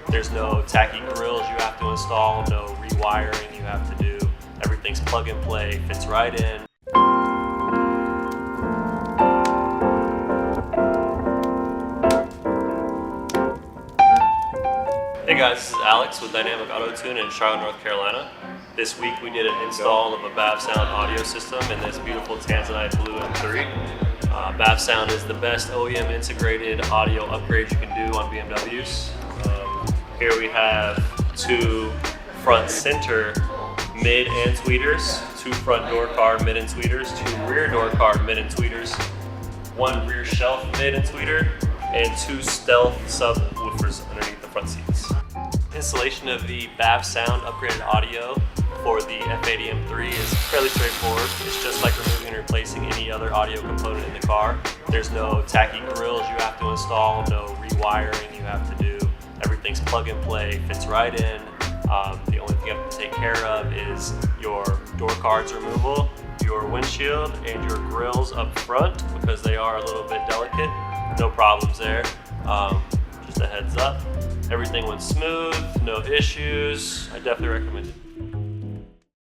There's no tacky grills you have to install, no rewiring you have to do. Everything's plug and play, fits right in. Hey guys, this is Alex with Dynamic Auto Tune in Charlotte, North Carolina. This week we did an install of a Bavsound audio system in this beautiful Tanzanite Blue M3. Bavsound is the best OEM integrated audio upgrade you can do on BMWs. Here we have two front center mid and tweeters, two front door card mid and tweeters, two rear door card mid and tweeters, one rear shelf mid and tweeter, and two stealth subwoofers underneath the front seats. Installation of the Bavsound upgraded audio for the F80 M3 is fairly straightforward. It's just like removing and replacing any other audio component in the car. There's no tacky grills you have to install, no rewiring you have to do. Everything's plug and play, fits right in. The only thing you have to take care of is your door cards removal, your windshield, and your grills up front because they are a little bit delicate. No problems there. Just a heads up. Everything went smooth, no issues. I definitely recommend it.